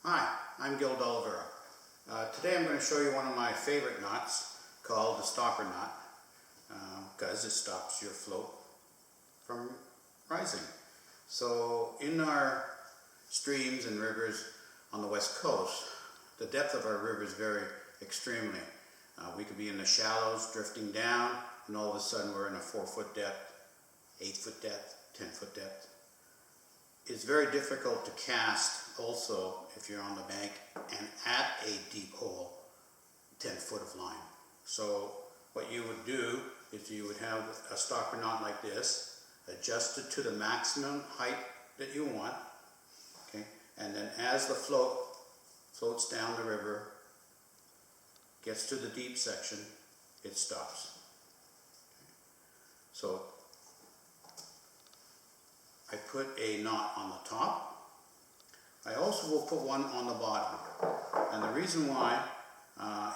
Hi, I'm Gil D'Oliveira. Today I'm going to show you one of my favorite knots called the stopper knot because it stops your float from rising. So in our streams and rivers on the west coast, the depth of our rivers vary extremely. We could be in the shallows drifting down and all of a sudden we're in a 4-foot depth, 8-foot depth, 10-foot depth. It's very difficult to cast also if you're on the bank and at a deep hole 10 foot of line. So what you would do is you would have a stopper knot like this, adjusted to the maximum height that you want, okay? And then as the float floats down the river, gets to the deep section, it stops. So I put a knot on the top. I also will put one on the bottom. And the reason why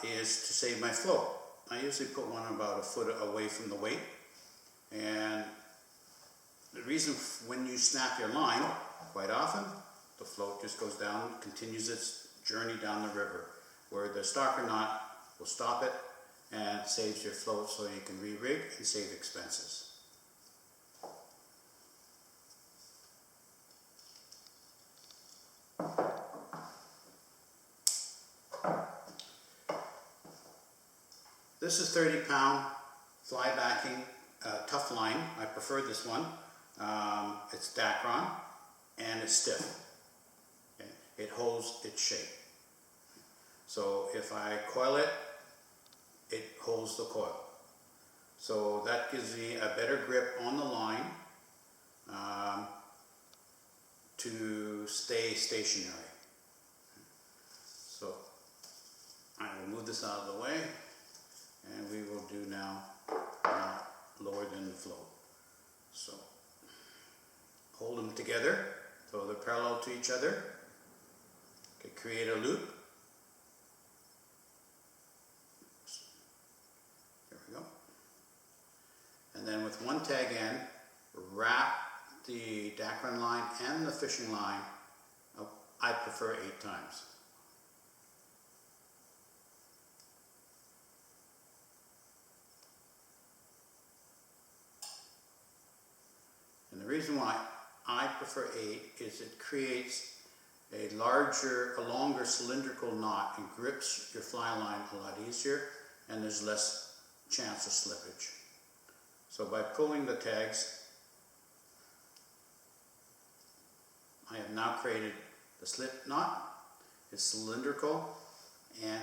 is to save my float. I usually put one about a foot away from the weight. And the reason when you snap your line, quite often, the float just goes down, continues its journey down the river, where the stopper knot will stop it and saves your float so you can re-rig and save expenses. This is 30-pound fly backing tough line. I prefer this one. It's dacron and it's stiff. Okay? It holds its shape. So if I coil it, it holds the coil. So that gives me a better grip on the line to stay stationary. So I will move this out of the way. And we will do now lower than the float. So hold them together so they're parallel to each other. Okay, create a loop. There we go. And then with one tag end, wrap the dacron line and the fishing line. I prefer 8 times. And the reason why I prefer 8 is it creates a longer cylindrical knot and grips your fly line a lot easier, and there's less chance of slippage. So by pulling the tags, I have now created the slip knot. It's cylindrical and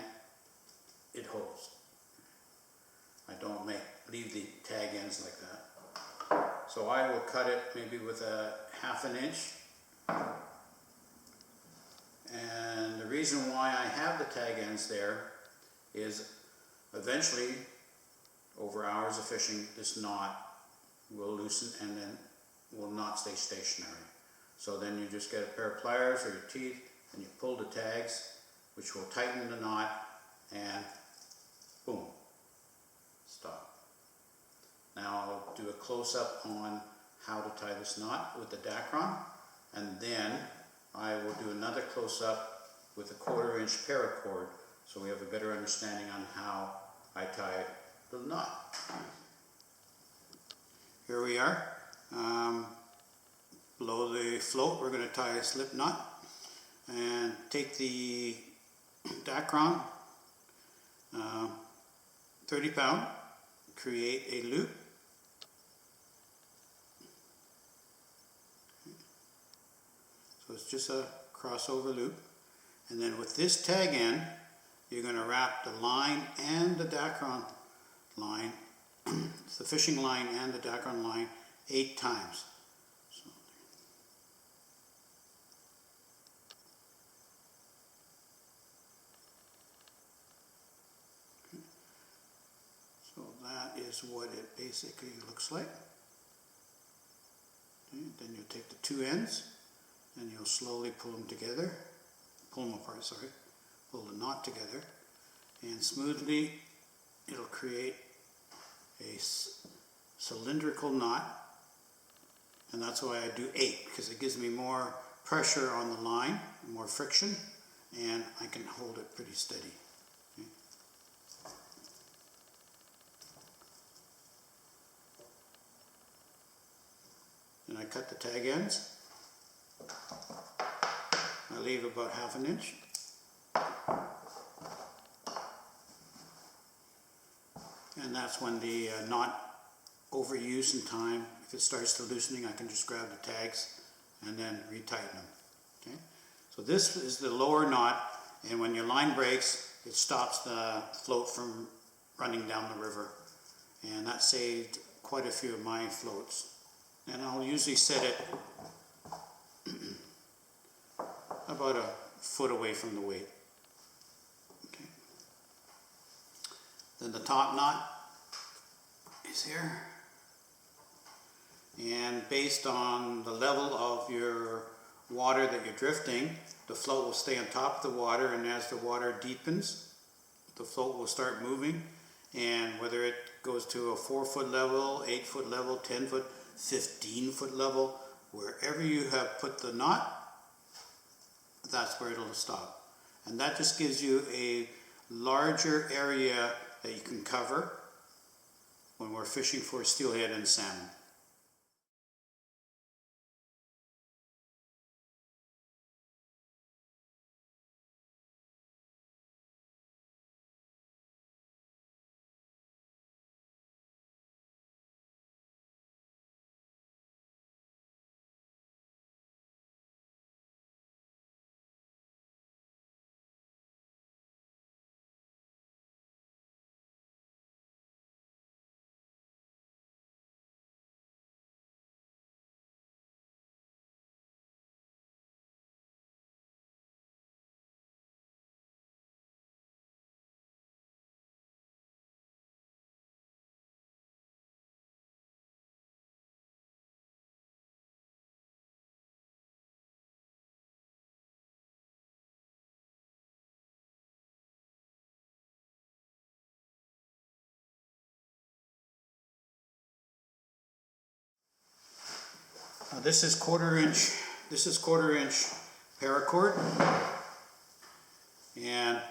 it holds. I don't leave the tag ends like that. So I will cut it maybe with a 1/2 inch. And the reason why I have the tag ends there is eventually, over hours of fishing, this knot will loosen and then will not stay stationary. So then you just get a pair of pliers or your teeth and you pull the tags, which will tighten the knot, and boom, stop. Now I'll do a close-up on how to tie this knot with the dacron, and then I will do another close-up with a 1/4 inch paracord so we have a better understanding on how I tie the knot. Here we are. Below the float we're going to tie a slip knot and take the dacron, 30-pound, create a loop. So it's just a crossover loop. And then with this tag end, you're going to wrap the line and the dacron line, the fishing line and the dacron line 8 times. So that is what it basically looks like. Okay, then you take the 2 ends and you'll slowly pull them together, pull them apart, sorry, pull the knot together, and smoothly it'll create a cylindrical knot. And that's why I do 8, because it gives me more pressure on the line, more friction, and I can hold it pretty steady. Okay. Then I cut the tag ends. I leave about 1/2 inch. And that's when the knot overuse in time, if it starts to loosening, I can just grab the tags and then retighten them. Okay? So this is the lower knot, and when your line breaks, it stops the float from running down the river. And that saved quite a few of my floats. And I'll usually set it about 1 foot away from the weight. Okay. Then the top knot is here. And based on the level of your water that you're drifting, the float will stay on top of the water, and as the water deepens, the float will start moving. And whether it goes to a 4-foot level, 8-foot level, 10-foot, 15-foot level, wherever you have put the knot, that's where it'll stop. And that just gives you a larger area that you can cover when we're fishing for steelhead and salmon. Now this is quarter inch paracord, and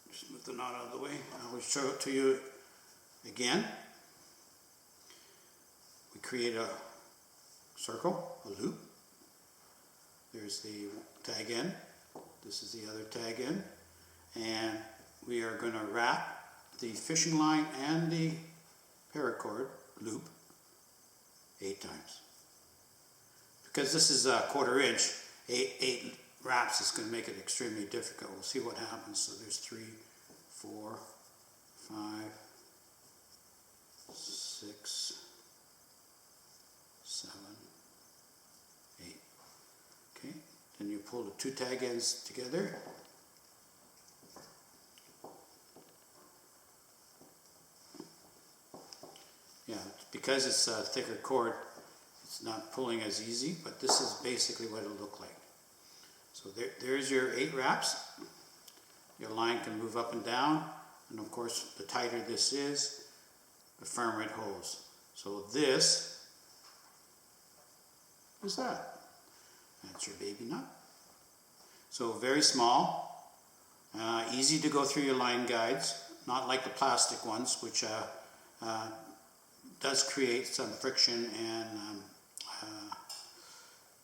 just move the knot out of the way. I will show it to you again. We create a circle, a loop. There's the tag end. This is the other tag end, and we are going to wrap the fishing line and the paracord loop 8 times. Because this is a quarter inch, 8 wraps is going to make it extremely difficult. We'll see what happens. So there's 3, 4, 5, 6, 7, 8. Okay, then you pull the 2 tag ends together. Yeah, because it's a thicker cord, it's not pulling as easy, but this is basically what it'll look like. So there's your 8 wraps. Your line can move up and down, and of course the tighter this is, the firmer it holds. So this is that. That's your baby nut. So very small, easy to go through your line guides, not like the plastic ones, which does create some friction and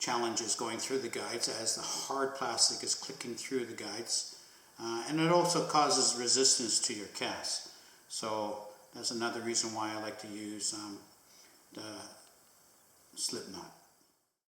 challenges going through the guides as the hard plastic is clicking through the guides, and it also causes resistance to your cast. So that's another reason why I like to use the slip knot.